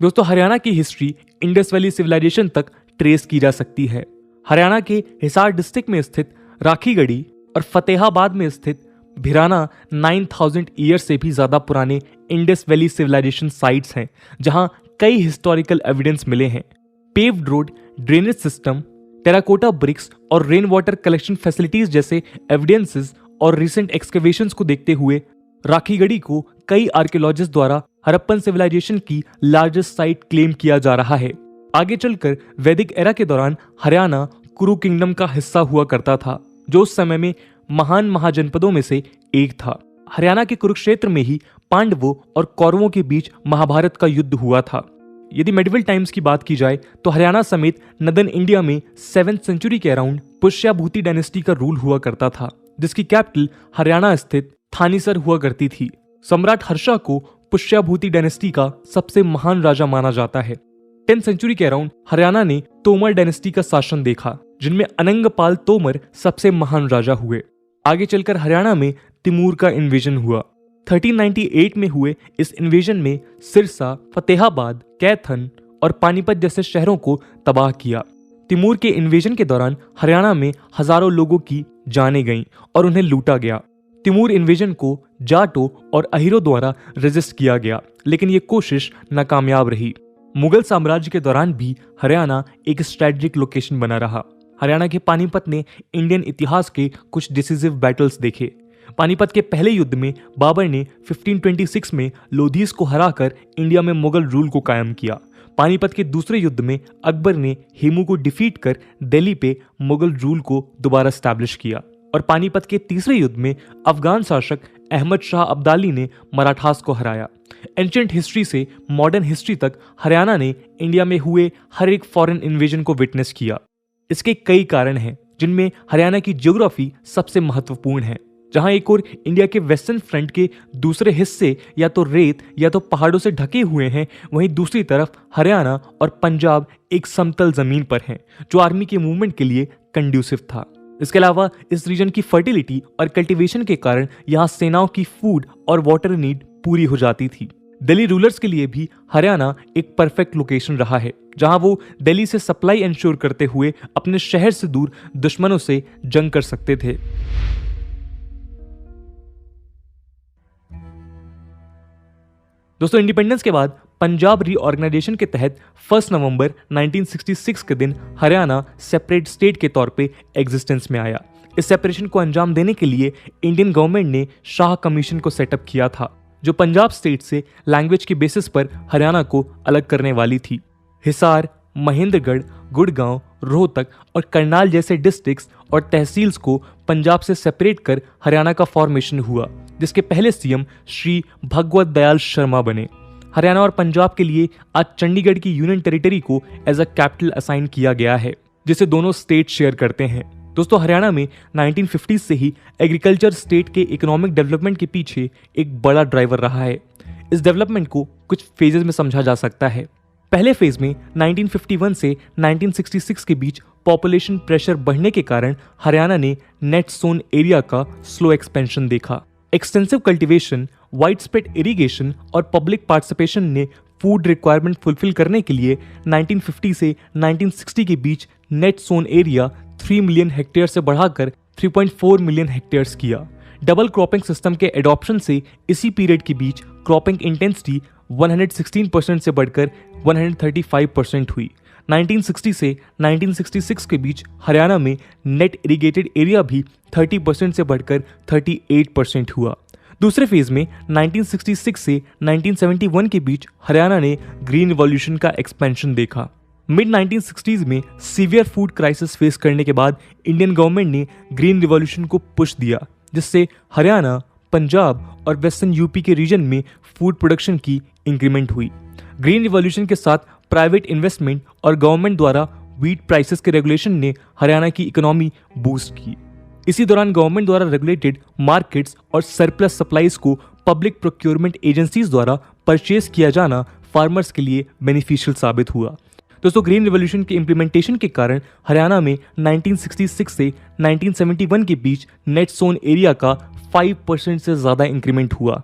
दोस्तों, हरियाणा की history Indus valley civilisation तक ट्रेस की जा सकती है। हरियाणा के हिसार डिस्ट्रिक्ट में स्थित राखीगढ़ी और फतेहाबाद में स्थित भिराना 9000 ईयर से भी ज्यादा पुराने इंडस वैली सिविलाइजेशन साइट्स हैं, जहां कई हिस्टोरिकल एविडेंस मिले हैं। Paved road, drainage system, terracotta bricks और रेन वाटर कलेक्शन फैसिलिटीज जैसे एविडेंसेस और रिसेंट एक्सकेवेशंस को देखते हुए राखीगढ़ी को कई आर्कियोलॉजिस्ट द्वारा हड़प्पन सिविलाइजेशन की लार्जेस्ट साइट क्लेम किया जा रहा है। आगे चलकर वैदिक एरा के दौरान हरियाणा कुरु किंगडम का हिस्सा हुआ करता था, जो उस समय में महान महाजनपदों में से एक था। हरियाणा के कुरुक्षेत्र में ही पांडवों और कौरवों के बीच महाभारत का युद्ध हुआ था। यदि मेडिवल टाइम्स की बात की जाए तो हरियाणा समेत नदन इंडिया में 7th सेंचुरी के अराउंड पुष्याभूति डायनेस्टी का रूल हुआ करता था, जिसकी कैपिटल हरियाणा स्थित थानीसर हुआ करती थी। सम्राट हर्षा को पुष्याभूति डायनेस्टी का सबसे महान राजा माना जाता है। 10th सेंचुरी के अराउंड हरियाणा ने तोमर डायनेस्टी का शासन देखा, जिनमें अनंगपाल तोमर सबसे महान राजा हुए। आगे चलकर हरियाणा में तिमूर का इन्वेजन हुआ। 1398 में हुए इस इन्वेजन में सिरसा, फतेहाबाद, कैथन और पानीपत जैसे शहरों को तबाह किया। तिमूर के इन्वेजन के दौरान हरियाणा में हजारों लोगों की जानें गईं और उन्हें लूटा गया। तिमूर इन्वेजन को जाटों और अहीरों द्वारा रेजिस्ट किया गया, लेकिन ये कोशिश नाकामयाब रही। मुगल साम्राज्य के दौरान भी हरियाणा एक स्ट्रेटेजिक लोकेशन बना रहा। हरियाणा के पानीपत ने इंडियन इतिहास के कुछ डिसिसिव बैटल्स देखे। पानीपत के पहले युद्ध में बाबर ने 1526 में लोधीस को हराकर इंडिया में मुगल रूल को कायम किया। पानीपत के दूसरे युद्ध में अकबर ने हेमू को डिफीट कर दिल्ली पे मुगल रूल को दोबारा स्टैब्लिश किया। और पानीपत के तीसरे युद्ध में अफगान शासक अहमद शाह अब्दाली ने मराठास को हराया। एंशिएंट हिस्ट्री से मॉडर्न हिस्ट्री तक हरियाणा ने इंडिया में हुए हर एक फॉरेन इन्वेजन को विटनेस किया। इसके कई कारण हैं, जिनमें हरियाणा की ज्योग्राफी सबसे महत्वपूर्ण है। जहां एक और इंडिया के वेस्टर्न फ्रंट के दूसरे हिस्से या तो रेत या तो पहाड़ों से ढके हुए हैं, वहीं दूसरी तरफ हरियाणा और पंजाब एक समतल जमीन पर हैं, जो आर्मी के मूवमेंट के लिए कंड्यूसिव था। इसके अलावा इस रीजन की फर्टिलिटी और कल्टीवेशन के कारण यहाँ सेनाओं की फूड और वाटर नीड पूरी हो जाती थी। दिल्ली रूलर्स के लिए भी हरियाणा एक परफेक्ट लोकेशन रहा है, जहां वो दिल्ली से सप्लाई इंश्योर करते हुए अपने शहर से दूर दुश्मनों से जंग कर सकते थे। दोस्तों, इंडिपेंडेंस के बाद पंजाब रीऑर्गेनाइजेशन के तहत 1 नवंबर 1966 के दिन हरियाणा सेपरेट स्टेट के तौर पे एग्जिस्टेंस में आया। इस सेपरेशन को अंजाम देने के लिए इंडियन गवर्नमेंट ने शाह कमीशन को सेटअप किया था, जो पंजाब स्टेट से लैंग्वेज के बेसिस पर हरियाणा को अलग करने वाली थी। हिसार, महेंद्रगढ़, गुड़गांव, रोहतक और करनाल जैसे डिस्ट्रिक्ट्स और तहसील्स को पंजाब से सेपरेट कर हरियाणा का फॉर्मेशन हुआ, जिसके पहले सीएम श्री भगवत दयाल शर्मा बने। हरियाणा और पंजाब के लिए आज चंडीगढ़ की यूनियन टेरिटरी को एज अ कैपिटल असाइन किया गया है, जिसे दोनों स्टेट शेयर करते हैं। दोस्तों, हरियाणा में 1950 से ही एग्रीकल्चर स्टेट के इकोनॉमिक डेवलपमेंट के पीछे एक बड़ा ड्राइवर रहा है। इस डेवलपमेंट को कुछ फेजेस में समझा जा सकता है। पहले फेज में 1951 से 1966 के बीच पॉपुलेशन प्रेशर बढ़ने के कारण हरियाणा ने नेट सोन एरिया का स्लो एक्सपेंशन देखा। Extensive cultivation, wide spread irrigation और पब्लिक पार्टिसिपेशन ने फूड रिक्वायरमेंट फुलफिल करने के लिए 1950 से 1960 के बीच net sown area 3 million hectare से बढ़ाकर 3.4 मिलियन हेक्टेयर्स किया। डबल क्रॉपिंग सिस्टम के एडॉप्शन से इसी पीरियड के बीच क्रॉपिंग इंटेंसिटी 116% से बढ़कर 135% हुई। 1960 से 1966 के बीच हरियाणा में नेट इरिगेटेड एरिया भी 30% से बढ़कर 38% हुआ। दूसरे फेज में 1966 से 1971 के बीच हरियाणा ने ग्रीन रिवॉल्यूशन का एक्सपेंशन देखा। मिड 1960s में सीवियर फूड क्राइसिस फेस करने के बाद इंडियन गवर्नमेंट ने ग्रीन रिवॉल्यूशन को पुश दिया, जिससे हरियाणा, पंजाब और वेस्टर्न यूपी के रीजन में फूड प्रोडक्शन की इंक्रीमेंट हुई। ग्रीन रिवॉल्यूशन के साथ प्राइवेट इन्वेस्टमेंट और गवर्नमेंट द्वारा व्हीट प्राइसेस के रेगुलेशन ने हरियाणा की इकोनॉमी बूस्ट की। इसी दौरान गवर्नमेंट द्वारा रेगुलेटेड मार्केट्स और सरप्लस सप्लाईज को पब्लिक प्रोक्योरमेंट एजेंसीज द्वारा परचेज किया जाना फार्मर्स के लिए बेनिफिशियल साबित हुआ। दोस्तों, ग्रीन रिवॉल्यूशन के इम्प्लीमेंटेशन के कारण हरियाणा में 1966 से 1971 के बीच नेट सोन एरिया का 5% से ज़्यादा इंक्रीमेंट हुआ।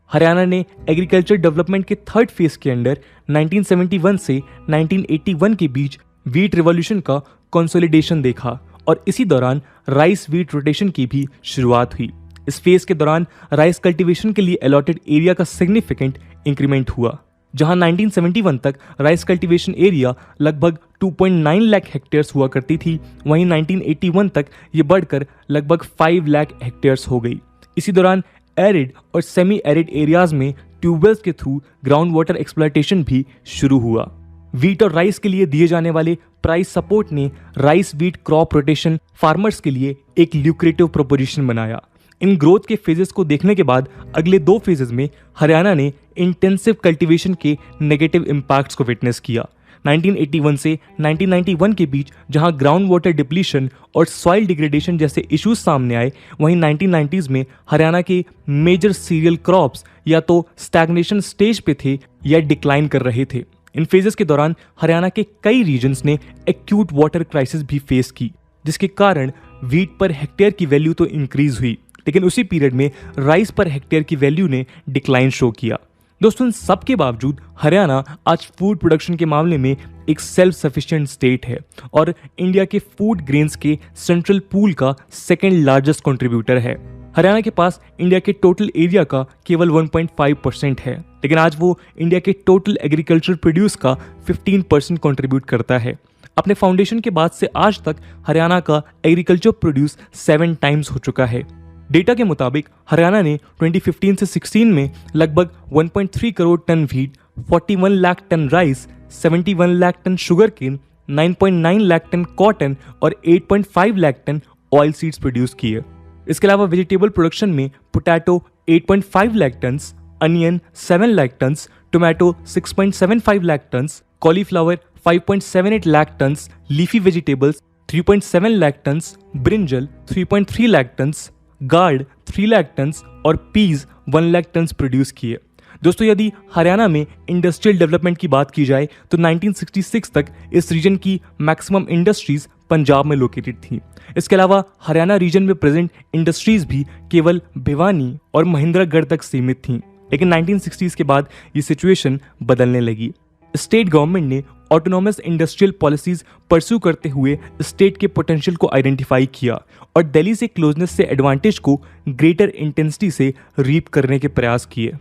हरियाणा ने एग्रीकल्चर डेवलपमेंट के थर्ड फेज के अंडर 1971 से 1981 के बीच व्हीट रिवॉल्यूशन का कंसोलिडेशन देखा और इसी दौरान राइस व्हीट रोटेशन की भी शुरुआत हुई। इस फेज के दौरान राइस कल्टीवेशन के लिए अलॉटेड एरिया का सिग्निफिकेंट इंक्रीमेंट हुआ, जहां 1971 तक राइस कल्टीवेशन एरिया लगभग 2.9 लाख हेक्टेयर्स हुआ करती थी, वहीं 1981 तक ये बढ़कर लगभग 5 लाख हेक्टेयर्स हो गई। इसी दौरान एरिड और सेमी एरिड एरियाज में ट्यूबवेल्स के थ्रू ग्राउंड वाटर एक्सप्लॉयटेशन भी शुरू हुआ। व्हीट और राइस के लिए दिए जाने वाले प्राइस सपोर्ट ने rice wheat crop rotation farmers के लिए एक ल्यूक्रेटिव प्रोपोजिशन बनाया। इन ग्रोथ के फेजेस को देखने के बाद अगले 2 फेजेस में हरियाणा ने इंटेंसिव कल्टीवेशन के नेगेटिव इंपैक्ट्स को विटनेस किया। 1981 से 1991 के बीच जहां ग्राउंड वाटर डिप्लीशन और सॉइल डिग्रेडेशन जैसे इश्यूज सामने आए, वहीं 1990s में हरियाणा के मेजर सीरियल क्रॉप्स या तो स्टैग्नेशन स्टेज पे थे या डिक्लाइन कर रहे थे। इन फेजेस के दौरान हरियाणा के कई रीजन्स ने एक्यूट वाटर क्राइसिस भी फेस की, जिसके कारण व्हीट पर हेक्टेयर की वैल्यू तो इंक्रीज हुई, लेकिन उसी पीरियड में राइस पर हेक्टेयर की वैल्यू ने डिक्लाइन शो किया। दोस्तों, इन सब के बावजूद हरियाणा आज फूड प्रोडक्शन के मामले में एक सेल्फ सफिशिएंट स्टेट है और इंडिया के फूड ग्रेन्स के सेंट्रल पूल का सेकेंड लार्जेस्ट कंट्रीब्यूटर है। हरियाणा के पास इंडिया के टोटल एरिया का केवल 1.5% है, लेकिन आज वो इंडिया के टोटल एग्रीकल्चर प्रोड्यूस का 15% कंट्रीब्यूट करता है। अपने फाउंडेशन के बाद से आज तक हरियाणा का एग्रीकल्चर प्रोड्यूस 7 टाइम्स हो चुका है। डेटा के मुताबिक हरियाणा ने 2015 से 16 में लगभग 1.3 crore tonne wheat, 41 lakh tonne rice, 71 lakh tonne sugar cane, 9.9 lakh tonne cotton और 8.5 lakh tonne oil seeds produce किए। इसके अलावा वेजिटेबल प्रोडक्शन में potato 8.5 lakh tonnes, onion 7 lakh tonnes, tomato 6.75 lakh tonnes, cauliflower 5.78 lakh tonnes, leafy vegetables 3.7 lakh tonnes, brinjal 3.3 lakh tonnes, gourd 3 lakh tonnes और पीज 1 लाख टन्स प्रोड्यूस किए। दोस्तों, यदि हरियाणा में इंडस्ट्रियल डेवलपमेंट की बात की जाए तो 1966 तक इस रीजन की मैक्सिमम इंडस्ट्रीज पंजाब में लोकेटेड थी। इसके अलावा हरियाणा रीजन में प्रेजेंट इंडस्ट्रीज भी केवल भिवानी और महेंद्रगढ़ तक सीमित थीं, लेकिन 1960s के बाद ये सिचुएशन बदलने लगी। स्टेट गवर्नमेंट ने ऑटोनॉमस इंडस्ट्रियल पॉलिसीज परस्यू करते हुए स्टेट के पोटेंशियल को आइडेंटिफाई किया और दिल्ली से क्लोजनेस से एडवांटेज को ग्रेटर इंटेंसिटी से रीप करने के प्रयास किए।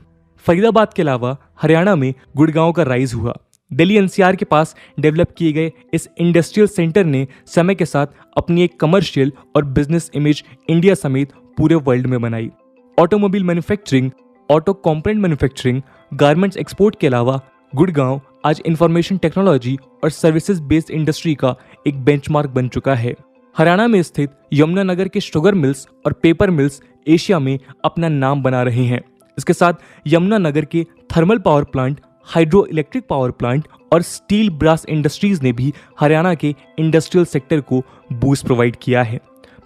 फरीदाबाद के अलावा हरियाणा में गुड़गांव का राइज हुआ। दिल्ली एनसीआर के पास डेवलप किए गए इस इंडस्ट्रियल सेंटर ने समय के साथ अपनी एक कमर्शियल और बिजनेस इमेज इंडिया समेत पूरे वर्ल्ड में बनाई। Automobile manufacturing, auto component manufacturing, garments export के अलावा गुड़गांव आज इंफॉर्मेशन टेक्नोलॉजी और सर्विसेज बेस्ड इंडस्ट्री का एक बेंचमार्क बन चुका है। हरियाणा में स्थित यमुनानगर के शुगर मिल्स और पेपर मिल्स एशिया में अपना नाम बना रहे हैं। इसके साथ यमुनानगर के thermal power plant, hydro electric power plant और स्टील ब्रास इंडस्ट्रीज ने भी हरियाणा के इंडस्ट्रियल सेक्टर को बूस्ट प्रोवाइड किया है।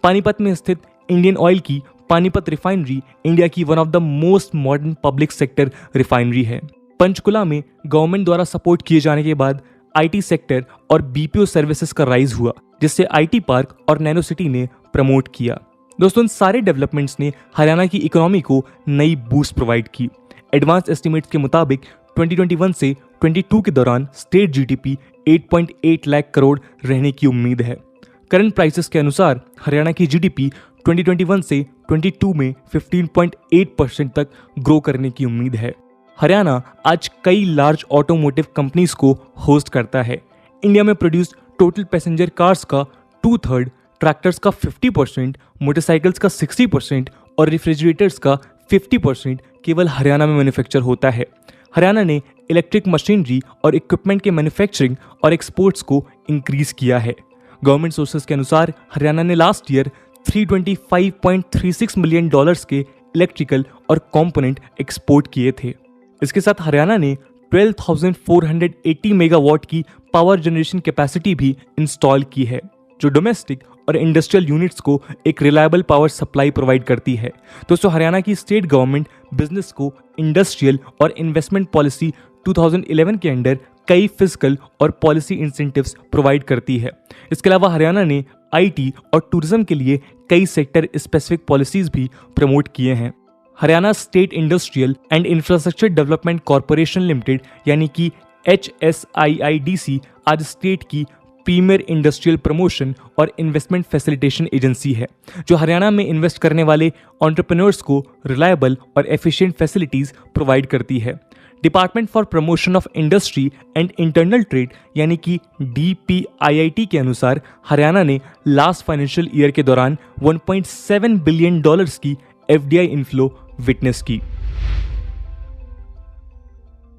पानीपत में स्थित इंडियन ऑयल की पानीपत रिफाइनरी इंडिया की one of the most modern public sector refinery है। पंचकुला में गवर्नमेंट द्वारा सपोर्ट किए जाने के बाद आईटी सेक्टर और बीपीओ सर्विसेज का राइज हुआ, जिससे आईटी पार्क और नैनो सिटी ने प्रमोट किया। दोस्तों, इन सारे डेवलपमेंट्स ने हरियाणा की इकोनॉमी को नई बूस्ट प्रोवाइड की। एडवांस एस्टिमेट्स के मुताबिक 2021 से 22 के दौरान स्टेट जीडीपी 8.8 लाख करोड़ रहने की उम्मीद है। करंट प्राइसेस के अनुसार हरियाणा की जीडीपी 2021 से 22 में 15.8% तक ग्रो करने की उम्मीद है। हरियाणा आज कई लार्ज ऑटोमोटिव कंपनीज को होस्ट करता है। इंडिया में प्रोड्यूस्ड टोटल पैसेंजर कार्स का 2/3, ट्रैक्टर्स का 50%, मोटरसाइकिल्स का 60% और रेफ्रिजरेटर्स का 50% केवल हरियाणा में मैन्युफैक्चर होता है। हरियाणा ने इलेक्ट्रिक मशीनरी और इक्विपमेंट के मैन्युफैक्चरिंग और एक्सपोर्ट्स को इंक्रीज किया है। गवर्नमेंट सोर्सेज के अनुसार हरियाणा ने लास्ट ईयर $325.36 मिलियन के इलेक्ट्रिकल और कंपोनेंट एक्सपोर्ट किए थे। इसके साथ हरियाणा ने 12,480 मेगावाट की पावर जनरेशन कैपेसिटी भी इंस्टॉल की है, जो डोमेस्टिक और इंडस्ट्रियल यूनिट्स को एक रिलायबल पावर सप्लाई प्रोवाइड करती है। दोस्तों, हरियाणा की स्टेट गवर्नमेंट बिजनेस को इंडस्ट्रियल और इन्वेस्टमेंट पॉलिसी 2011 के अंडर कई फिजिकल और पॉलिसी इंसेंटिव्स प्रोवाइड करती है। इसके अलावा हरियाणा ने आईटी और टूरिज्म के लिए कई सेक्टर स्पेसिफिक पॉलिसीज भी प्रमोट किए हैं। Haryana state industrial and infrastructure development corporation limited यानी कि HSIIDC आज स्टेट की प्रीमियर इंडस्ट्रियल प्रमोशन और इन्वेस्टमेंट फैसिलिटेशन एजेंसी है, जो हरियाणा में इन्वेस्ट करने वाले एंटरप्रेन्योर्स को रिलायबल और एफिशिएंट फैसिलिटीज प्रोवाइड करती है। Department for promotion of industry and internal trade यानी कि DPIIT के अनुसार हरियाणा ने लास्ट फाइनेंशियल ईयर के दौरान $1.7 बिलियन की FDI इनफ्लो विटनेस की।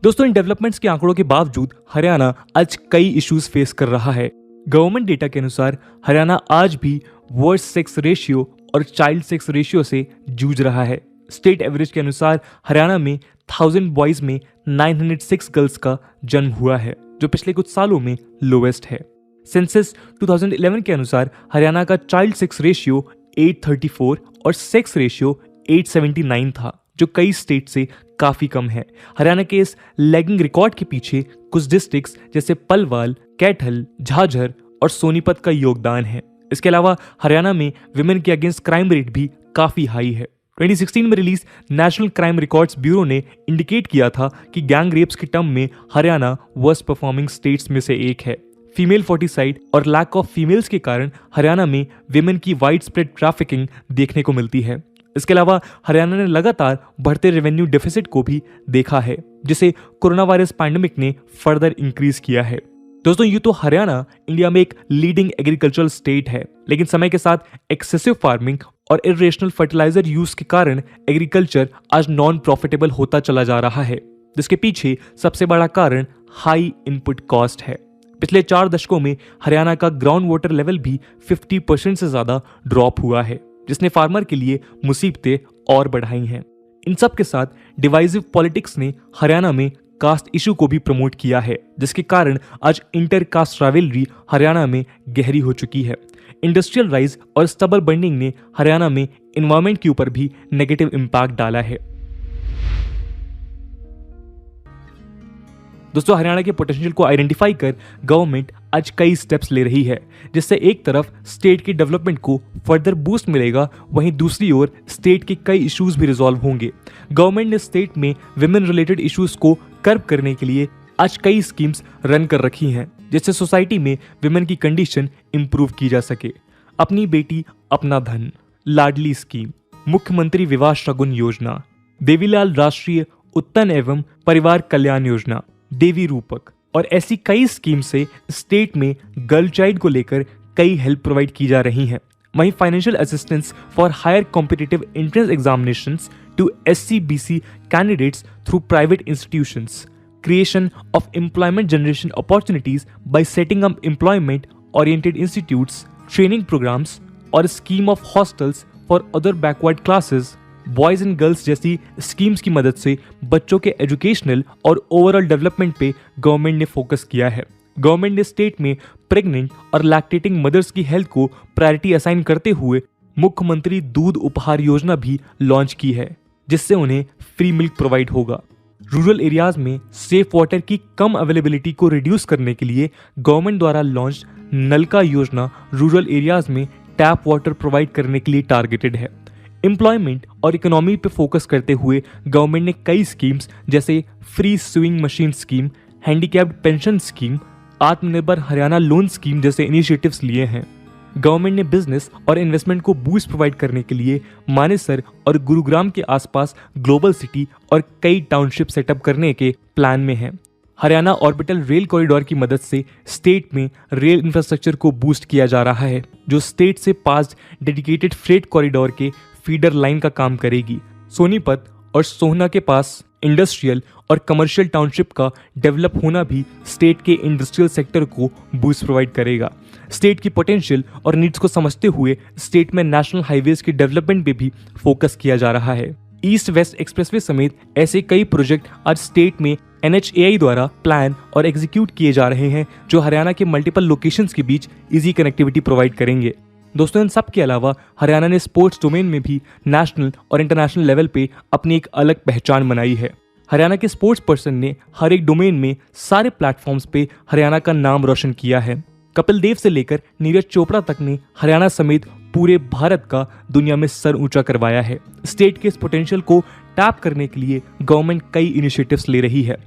दोस्तों, इन डेवलपमेंट्स के आंकड़ों के बावजूद हरियाणा आज कई इश्यूज फेस कर रहा है। गवर्नमेंट डेटा के अनुसार हरियाणा आज भी वर्स्ट सेक्स रेशियो और चाइल्ड सेक्स रेशियो से जूझ रहा है। स्टेट एवरेज के अनुसार हरियाणा में 1000 बॉयज में 906 गर्ल्स का जन्म हुआ है, जो पिछले कुछ सालों में लोवेस्ट है। सेंसस 2011 के अनुसार हरियाणा का चाइल्ड सेक्स रेशियो 834 और सेक्स रेशियो 879 था, जो कई स्टेट से काफी कम है। हरियाणा के इस लैगिंग रिकॉर्ड के पीछे कुछ डिस्ट्रिक्ट्स जैसे पलवल, कैथल, झाझर और सोनीपत का योगदान है। इसके अलावा हरियाणा में विमेन के अगेंस्ट क्राइम रेट भी काफी हाई है। 2016 में release national crime records bureau ने इंडिकेट किया था कि गैंग रेप्स के टर्म में हरियाणा वर्स्ट परफॉर्मिंग स्टेट्स में से एक है। फीमेल फोर्टिसाइड और लैक ऑफ फीमेल्स के कारण हरियाणा में विमेन की वाइड स्प्रेड ट्रैफिकिंग देखने को मिलती है। इसके अलावा हरियाणा ने लगातार बढ़ते रेवेन्यू डेफिसिट को भी देखा है, जिसे कोरोना वायरस पैंडेमिक ने फर्दर इंक्रीज किया है। दोस्तों, यूं तो हरियाणा इंडिया में एक लीडिंग एग्रीकल्चरल स्टेट है, लेकिन समय के साथ एक्सेसिव फार्मिंग और इरेशनल फर्टिलाइजर यूज के कारण एग्रीकल्चर आज नॉन प्रॉफिटेबल होता चला जा रहा है, जिसके पीछे सबसे बड़ा कारण हाई इनपुट कॉस्ट है। पिछले 4 दशकों में हरियाणा का ग्राउंड वाटर लेवल भी 50% से ज्यादा ड्रॉप हुआ है, जिसने फार्मर के लिए मुसीबतें और बढ़ाई हैं। इन सब के साथ डिवाइसिव पॉलिटिक्स ने हरियाणा में कास्ट इशू को भी प्रमोट किया है, जिसके कारण आज इंटर कास्ट राइवलरी हरियाणा में गहरी हो चुकी है। इंडस्ट्रियल राइज और स्टबल बर्निंग ने हरियाणा में एनवायरनमेंट के ऊपर भी नेगेटिव इंपैक्ट डाला है। दोस्तों, हरियाणा के पोटेंशियल को आइडेंटिफाई कर गवर्नमेंट आज कई स्टेप्स ले रही है, जिससे एक तरफ स्टेट की डेवलपमेंट को फर्दर बूस्ट मिलेगा, वहीं दूसरी ओर स्टेट के कई इश्यूज भी रिजॉल्व होंगे। गवर्नमेंट ने स्टेट में विमेन रिलेटेड इश्यूज को कर्ब करने के लिए आज कई स्कीम्स रन कर रखी हैं, जिससे सोसाइटी में विमेन की कंडीशन इंप्रूव की जा सके। अपनी बेटी अपना धन, लाडली स्कीम, मुख्यमंत्री विवाह शगुन योजना, देवीलाल राष्ट्रीय उत्थान एवं परिवार कल्याण योजना, देवी रूपक और ऐसी कई स्कीम से स्टेट में गर्ल चाइल्ड को लेकर कई हेल्प प्रोवाइड की जा रही हैं। वहीं financial assistance for higher competitive entrance examinations to SC/BC candidates through private institutions, creation of employment generation opportunities by setting up employment oriented institutes, training programs और scheme of hostels for other backward classes, boys and girls जैसी schemes की मदद से बच्चों के educational और overall development पे government ने फोकस किया है। गवर्नमेंट ने स्टेट में प्रेग्नेंट और लैक्टेटिंग मदर्स की हेल्थ को प्रायोरिटी असाइन करते हुए मुख्यमंत्री दूध उपहार योजना भी लॉन्च की है, जिससे उन्हें फ्री मिल्क प्रोवाइड होगा। रूरल एरियाज में सेफ वाटर की कम अवेलेबिलिटी को रिड्यूस करने के लिए गवर्नमेंट द्वारा लॉन्च नलका योजना रूरल एरियाज में टैप वाटर प्रोवाइड करने के लिए टारगेटेड है। एम्प्लॉयमेंट और इकोनॉमी पे फोकस करते हुए गवर्नमेंट ने कई स्कीम्स जैसे free swing machine scheme, handicapped pension scheme, आत्मनिर्भर हरियाणा लोन स्कीम जैसे इनिशिएटिव्स लिए हैं। गवर्नमेंट ने बिजनेस और इन्वेस्टमेंट को बूस्ट प्रोवाइड करने के लिए मानेसर और गुरुग्राम के आसपास ग्लोबल सिटी और कई टाउनशिप सेटअप करने के प्लान में है। हरियाणा ऑर्बिटल रेल कॉरिडोर की मदद से स्टेट में रेल इंफ्रास्ट्रक्चर को बूस्ट किया जा रहा है, जो स्टेट से पास डेडिकेटेड फ्रेट कॉरिडोर के फीडर लाइन का काम करेगी। सोनीपत और सोहना के पास इंडस्ट्रियल और कमर्शियल टाउनशिप का डेवलप होना भी स्टेट के इंडस्ट्रियल सेक्टर को बूस्ट प्रोवाइड करेगा। स्टेट की पोटेंशियल और नीड्स को समझते हुए स्टेट में नेशनल हाईवेज के डेवलपमेंट पे भी फोकस किया जा रहा है। ईस्ट वेस्ट एक्सप्रेसवे समेत ऐसे कई प्रोजेक्ट आज स्टेट में NHAI द्वारा प्लान और एग्जीक्यूट किए जा रहे हैं, जो हरियाणा के मल्टीपल लोकेशंस के बीच इजी कनेक्टिविटी प्रोवाइड करेंगे। दोस्तों, इन सब के अलावा हरियाणा ने स्पोर्ट्स डोमेन में भी नेशनल और इंटरनेशनल लेवल पे अपनी एक अलग पहचान बनाई है। हरियाणा के स्पोर्ट्स पर्सन ने हर एक डोमेन में सारे प्लेटफॉर्म्स पे हरियाणा का नाम रोशन किया है। कपिल देव से लेकर नीरज चोपड़ा तक ने हरियाणा समेत पूरे भारत का दुनिया में सर ऊंचा करवाया है। स्टेट के इस पोटेंशियल को टैप करने के लिए गवर्नमेंट कई इनिशिएटिव्स ले रही है।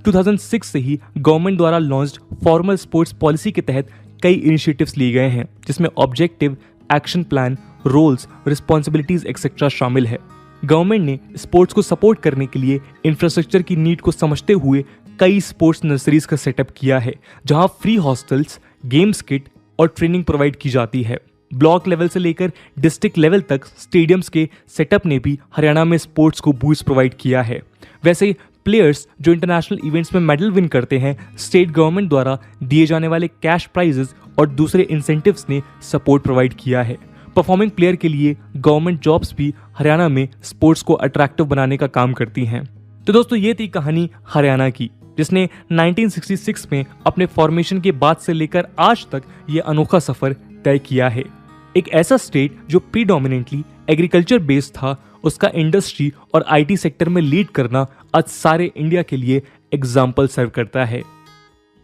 2006 से ही गवर्नमेंट द्वारा लॉन्च्ड फॉर्मल स्पोर्ट्स पॉलिसी के तहत कई इनिशिएटिव्स लिए गए हैं, जिसमें objective, action plan, roles, responsibilities etcetera शामिल है। गवर्नमेंट ने स्पोर्ट्स को सपोर्ट करने के लिए इंफ्रास्ट्रक्चर की नीड को समझते हुए कई स्पोर्ट्स नर्सरीज का सेटअप किया है, जहां फ्री हॉस्टल्स, गेम्स किट और ट्रेनिंग प्रोवाइड की जाती है। ब्लॉक लेवल से लेकर डिस्ट्रिक्ट लेवल तक स्टेडियम्स के सेटअप ने भी हरियाणा में स्पोर्ट्स को बूस्ट प्रोवाइड किया है। वैसे प्लेयर्स जो इंटरनेशनल इवेंट्स में मेडल विन करते हैं, स्टेट गवर्नमेंट द्वारा दिए जाने वाले कैश प्राइजेस और दूसरे इंसेंटिव्स ने सपोर्ट प्रोवाइड किया है। परफॉर्मिंग प्लेयर के लिए गवर्नमेंट जॉब्स भी हरियाणा में स्पोर्ट्स को अट्रैक्टिव बनाने का काम करती हैं। तो दोस्तों, ये थी कहानी हरियाणा की, जिसने 1966 में अपने फॉर्मेशन के बाद से लेकर आज तक ये अनोखा सफर तय किया है। एक ऐसा स्टेट जो प्रीडोमिनेंटली एग्रीकल्चर बेस्ड था, उसका इंडस्ट्री और आईटी सेक्टर में लीड करना आज सारे इंडिया के लिए एग्जाम्पल सर्व करता है।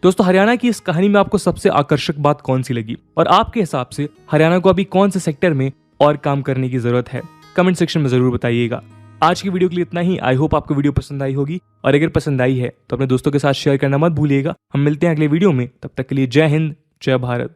दोस्तों, हरियाणा की इस कहानी में आपको सबसे आकर्षक बात कौन सी लगी और आपके हिसाब से हरियाणा को अभी कौन से सेक्टर में और काम करने की जरूरत है? कमेंट सेक्शन में जरूर बताइएगा। आज की वीडियो के लिए इतना ही। आई होप आपको वीडियो पसंद आई होगी, और अगर पसंद आई है तो अपने दोस्तों के साथ शेयर करना मत भूलिएगा। हम मिलते हैं अगले वीडियो में, तब तक के लिए जय हिंद, जय भारत।